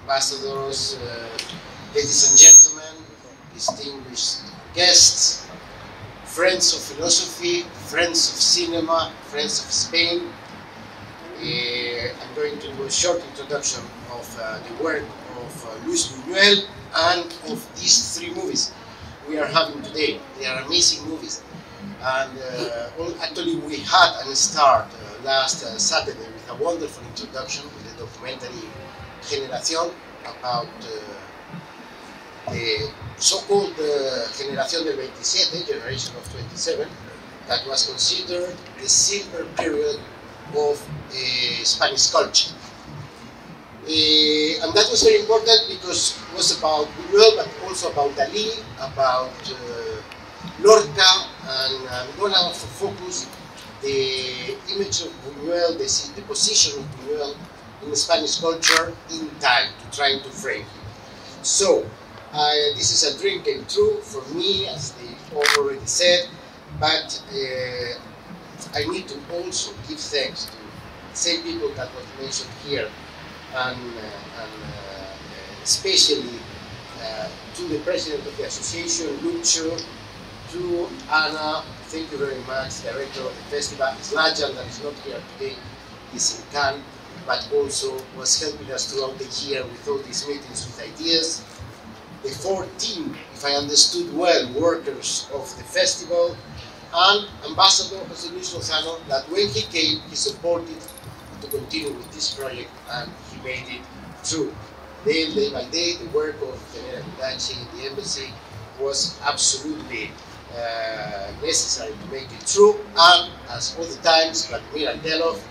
ambassadors, ladies and gentlemen, distinguished guests, friends of philosophy, friends of cinema, friends of Spain. I'm going to do a short introduction of the work of Luis Buñuel and of these three movies we are having today. They are amazing movies. And actually we had a start last Saturday with a wonderful introduction with the documentary Generación about the so-called Generación del 27, generation of 27, that was considered the silver period of Spanish culture. And that was very important because it was about Buñuel, but also about Dalí, about Lorca, and I'm going to focus the image of Buñuel, the position of Buñuel in Spanish culture in time, to try to frame him. So, this is a dream came true for me, as they already said, but I need to also give thanks to the same people that was mentioned here, and especially to the president of the association, Lucho, to Anna, thank you very much, director of the festival, Slajan, that is not here today, is in Cannes, but also was helping us throughout the year with all these meetings with ideas. The 14, if I understood well, workers of the festival, and Ambassador José Luis Lozano, that when he came, he supported to continue with this project, and he made it through. Then, day by day, the work of General Hidachi in the embassy was absolutely necessary to make it through, and as all the times, Vladimir Andelov,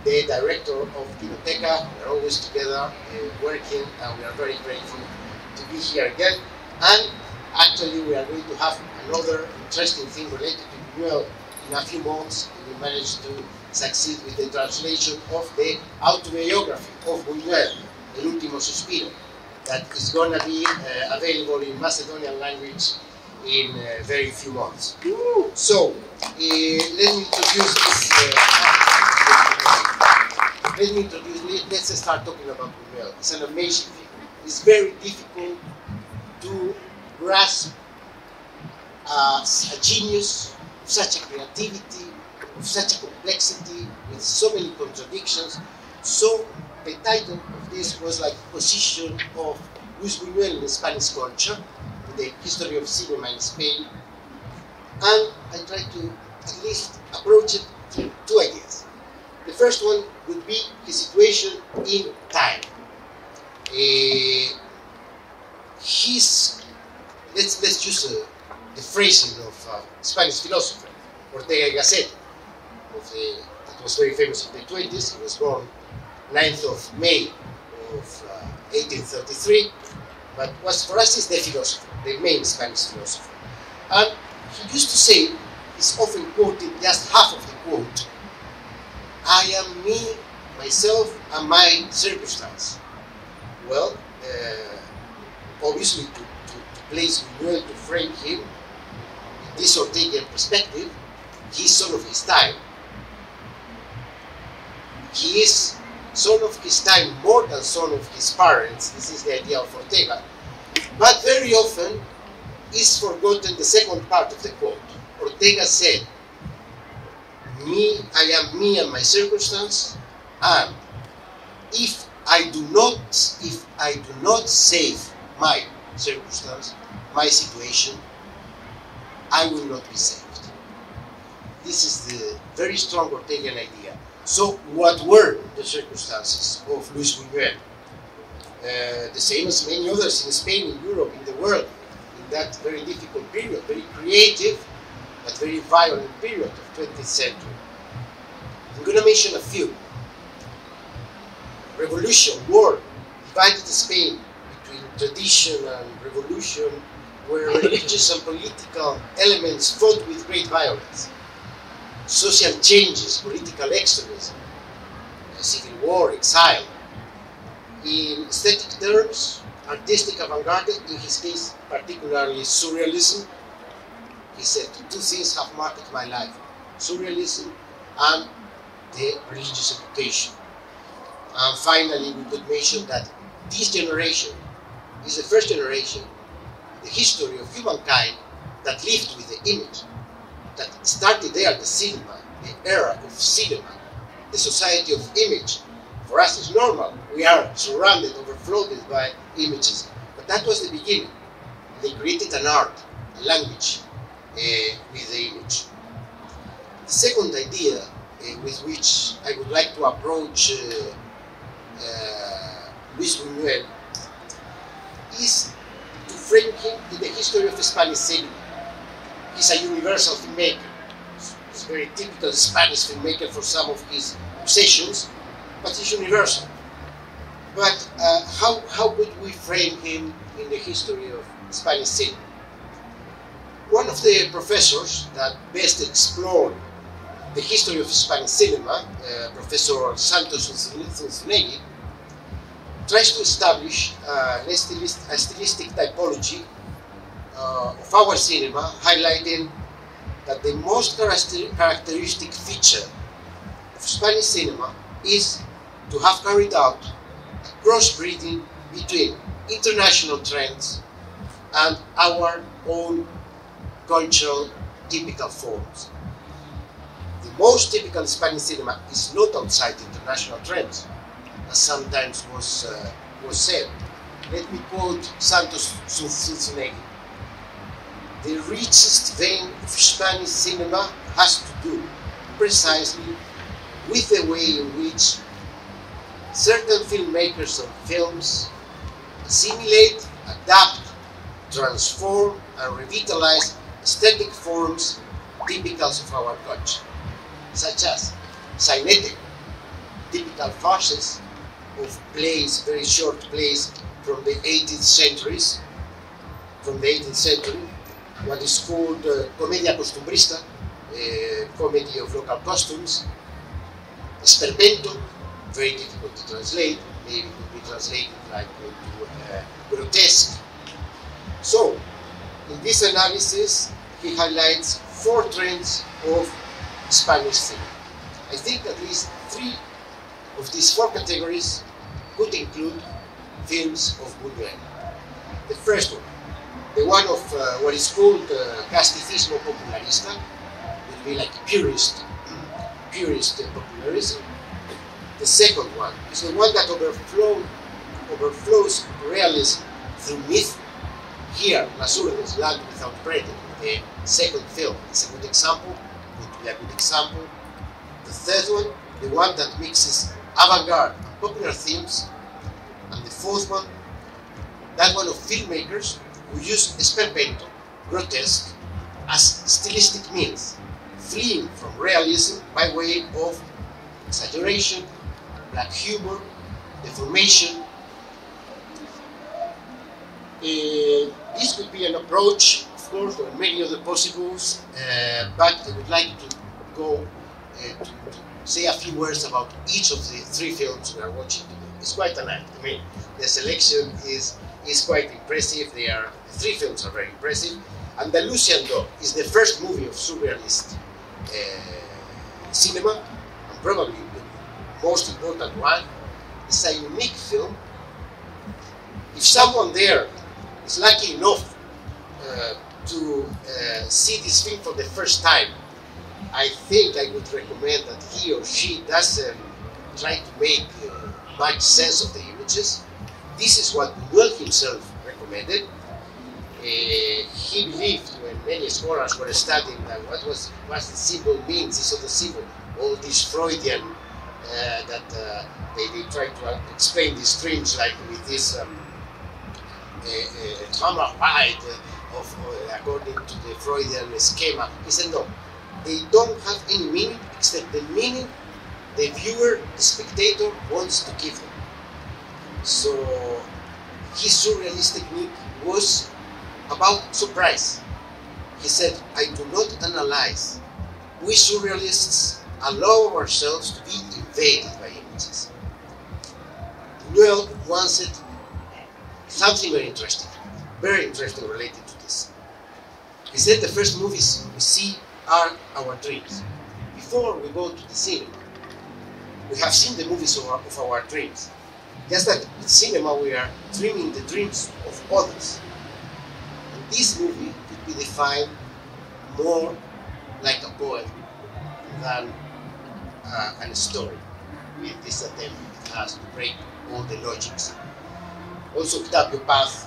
the director of Cinematheque, we are always together working, and we are very grateful to be here again. And actually, we are going to have another interesting thing related to Buñuel in a few months. We managed to succeed with the translation of the autobiography of Buñuel, El Último Suspiro, that is going to be available in Macedonian language in very few months. So, let me introduce this. Let's start talking about Buñuel. It's an amazing figure. It's very difficult to grasp a genius of such a creativity, of such a complexity, with so many contradictions. So the title of this was like position of Luis Buñuel in Spanish culture, the history of cinema in Spain. And I try to at least approach it through two ideas. The first one would be his situation in time. Let's use the phrasing of Spanish philosopher Ortega y Gasset, that was very famous in the 20s. He was born 9th of May of 1833, but for us is the philosopher, the main Spanish philosopher. And he used to say, he's often quoted just half of the quote, I am me, myself, and my circumstance. Well, obviously to place Buñuel, to frame him in this Ortegian perspective, he is son of his time. He is son of his time more than son of his parents. This is the idea of Ortega. But very often is forgotten the second part of the quote. Ortega said, I am me and my circumstance, and if I do not save my circumstance, my situation, I will not be saved. This is the very strong Ortegian idea. So what were the circumstances of Luis Buñuel? The same as many others in Spain, in Europe, in the world, in that very difficult period, very creative, but very violent period of 20th century. I'm going to mention a few. Revolution, war, divided Spain between tradition and revolution, where religious and political elements fought with great violence. Social changes, political extremism, civil war, exile. In aesthetic terms, artistic avant-garde, in his case particularly surrealism. He said, two things have marked my life, surrealism and the religious education. And finally, we could mention that this generation is the first generation in the history of humankind that lived with the image, that started there, the cinema, the era of cinema, the society of image. For us, it's normal. We are surrounded, overflowed by images. But that was the beginning. They created an art, a language with the image. The second idea with which I would like to approach Luis Buñuel is to frame him in the history of Spanish cinema. He's a universal filmmaker. He's a very typical Spanish filmmaker for some of his obsessions, but he's universal. But how could we frame him in the history of Spanish cinema? One of the professors that best explored the history of Spanish cinema, Professor Santos Unzunegui, tries to establish a stylistic typology of our cinema, highlighting that the most characteristic feature of Spanish cinema is to have carried out a crossbreeding between international trends and our own cultural typical forms. The most typical Spanish cinema is not outside international trends, as sometimes was said. Let me quote Santos Unzunegui. The richest vein of Spanish cinema has to do precisely with the way in which certain filmmakers and films assimilate, adapt, transform, and revitalize aesthetic forms typical of our culture, such as Cinematheque, typical farces of plays, very short plays from the 18th centuries, what is called comedia costumbrista, comedy of local costumes, esperpento, very difficult to translate, maybe it could be translated like into grotesque. So, in this analysis, he highlights 4 trends of Spanish cinema. I think at least 3 of these 4 categories could include films of Buñuel. The first one, the one of what is called casticismo popularista, would be like purist popularism. The second one is the one that overflows realism through myth. Here, Las Urdes, Land Without Bread, the second film, is a good example, would be a good example. The third one, the one that mixes avant-garde and popular themes. And the fourth one, that one of filmmakers who use esperpento, grotesque, as stylistic means, fleeing from realism by way of exaggeration, black humor, deformation. This could be an approach, of course. There are many other possibles, but I would like to go to say a few words about each of the 3 films we are watching today. It's quite an act. I mean, the selection is quite impressive. The 3 films are very impressive. Andalusian Dog is the first movie of surrealist cinema, and probably the most important one. It's a unique film. If someone there is lucky enough to see this film for the first time, I think I would recommend that he or she doesn't try to make much sense of the images. This is what Buñuel himself recommended. He believed, when many scholars were studying that what the symbol means, this other symbol, all these Freudian that they try to explain these dreams like with this trauma wide according to the Freudian schema. He said no, they don't have any meaning except the meaning the viewer, the spectator, wants to give them. So his surrealist technique was about surprise. He said, I do not analyze. We surrealists allow ourselves to be invaded by images. Buñuel once said something very interesting related to this. He said the first movies we see are our dreams. Before we go to the cinema, we have seen the movies of our dreams. Just that in cinema we are dreaming the dreams of others. And this movie could be defined more like a poem than a story. With this attempt, it has to break all the logics. Also, Octavio Paz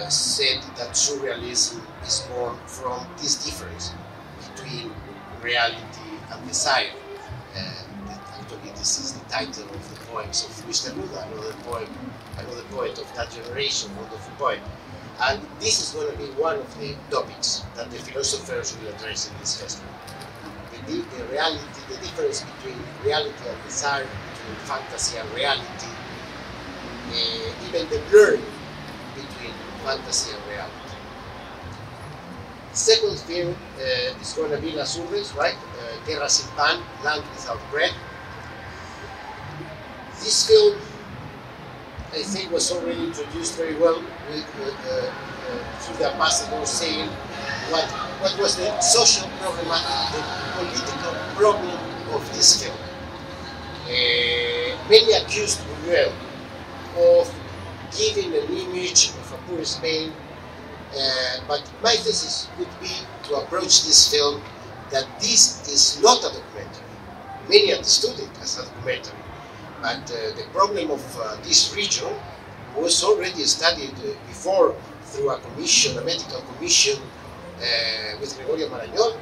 said that surrealism is born from this difference between reality and desire. Actually, this is the title of the poems of Luis Buñuel, another poet of that generation, wonderful poet. And this is going to be one of the topics that the philosophers will address in this festival. The reality, the difference between reality and desire, between fantasy and reality, even the blurring between fantasy and reality. The second film is going to be Las Urbes, right? Tierra sin pan, Land Without Bread. This film, I think, was already introduced very well through the ambassador saying what was the social problem, the political problem of this film. Many accused Buñuel of giving an image of a poor Spain, but my thesis would be to approach this film that this is not a documentary. Many understood it as a documentary, but the problem of this region was already studied before through a commission, a medical commission with Gregorio Marañón,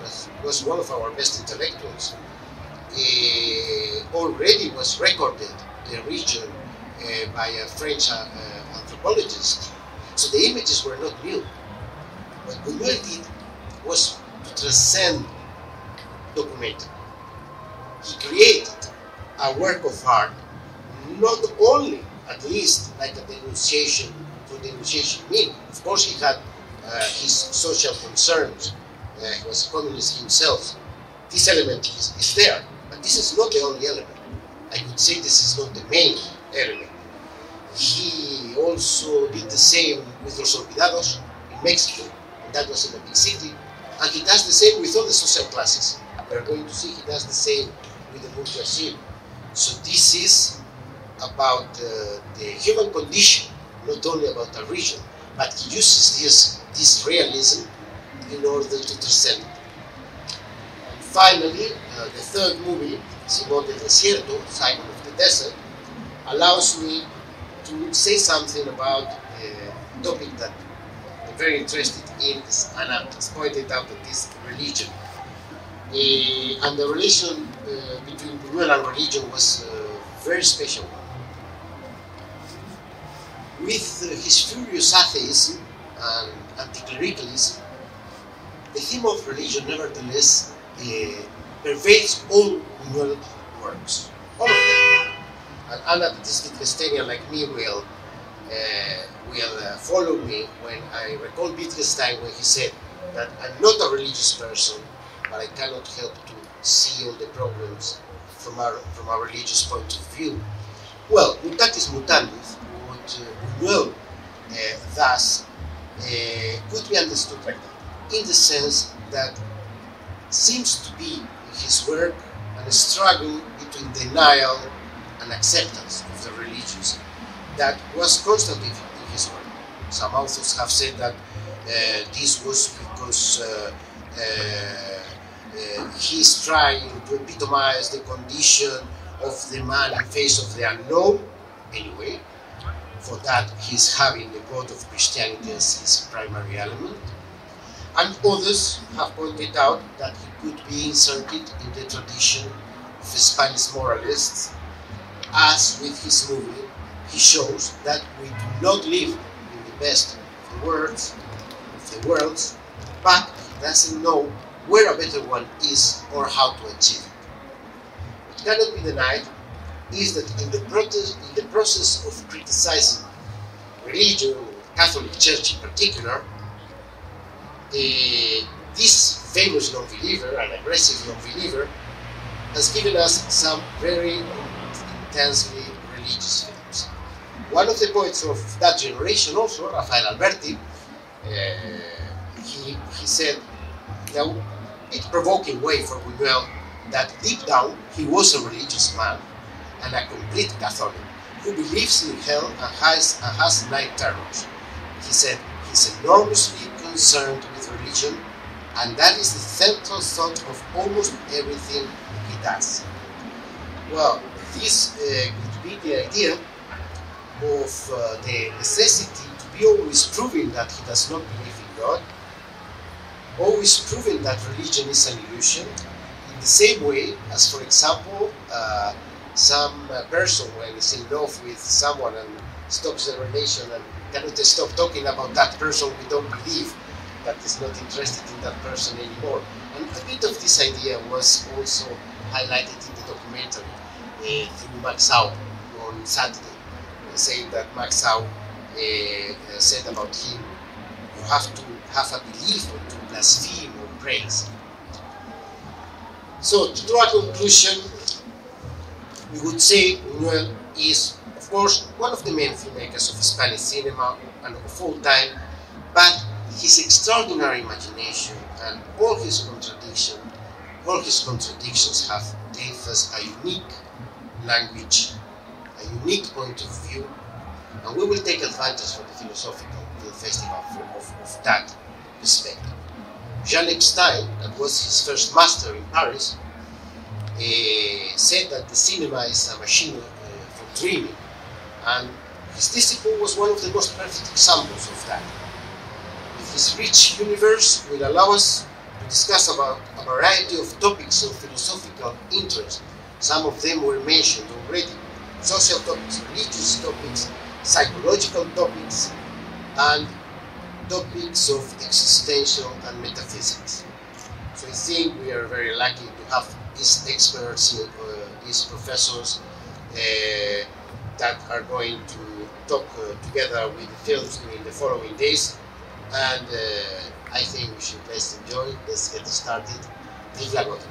was one of our best intellectuals. Already was recorded the region by a French anthropologist. So the images were not new. What Buñuel did was to transcend documentary. He created a work of art, not only, at least, like a denunciation for denunciation meaning. Of course, he had his social concerns. He was a communist himself. This element is there, but this is not the only element. I would say this is not the main element. He also did the same with Los Olvidados in Mexico, and that was in a big city. And he does the same with all the social classes. We're going to see he does the same with the bourgeoisie. So this is about the human condition, not only about a region, but he uses this realism in order to transcend it. And finally, the third movie, Simón del Desierto, Simon of the Desert, allows me to say something about the topic that I'm very interested in, as Anna has pointed out, that is religion. And the relation between Buñuel and religion was a very special one. With his furious atheism and anti-clericalism, the theme of religion nevertheless pervades all Buñuel works, all of them. And Anna, that is Wittgensteinian like me, will follow me when I recall Wittgenstein when he said that I'm not a religious person, but I cannot help to see all the problems from a religious point of view. Well, mutatis mutandis, what Buñuel does could be understood like that, in the sense that seems to be in his work a struggle between denial and acceptance of the religious that was constantly in his work. Some authors have said that this was because he's trying to epitomize the condition of the man in face of the unknown. Anyway, for that he's having the God of Christianity as his primary element. And others have pointed out that he could be inserted in the tradition of Spanish moralists, as with his movie he shows that we do not live in the best of the worlds, but he doesn't know where a better one is or how to achieve it. What cannot be denied is that in the process of criticizing religion, Catholic Church in particular, this famous non-believer, an aggressive non-believer, has given us some very intensely religious films. One of the poets of that generation also, Rafael Alberti, he said in a bit provoking way for Buñuel that deep down he was a religious man and a complete Catholic. who believes in hell and has night terrors. He said he's enormously concerned with religion, and that is the central thought of almost everything he does. Well, this could be the idea of the necessity to be always proving that he does not believe in God, always proving that religion is an illusion, in the same way as, for example, some person when is in love with someone and stops the relation and cannot stop talking about that person we don't believe, that is not interested in that person anymore. And a bit of this idea was also highlighted in the documentary through Max Au on Saturday, saying that Max Au said about him, you have to have a belief or to blaspheme or praise. So, to draw a conclusion, we would say Buñuel is, of course, one of the main filmmakers of Spanish cinema and of all time, but his extraordinary imagination and all his contradictions have gave us a unique language, a unique point of view, and we will take advantage from the philosophical film festival of that perspective. Jean Epstein, that was his first master in Paris, said that the cinema is a machine for dreaming, and his disciple was one of the most perfect examples of that. His rich universe will allow us to discuss about a variety of topics of philosophical interest. Some of them were mentioned already: social topics, religious topics, psychological topics, and topics of existential and metaphysics. So I think we are very lucky to have these experts, these professors that are going to talk together with the films in the following days. And I think we should let's enjoy. Let's get started. Vive la Gotha.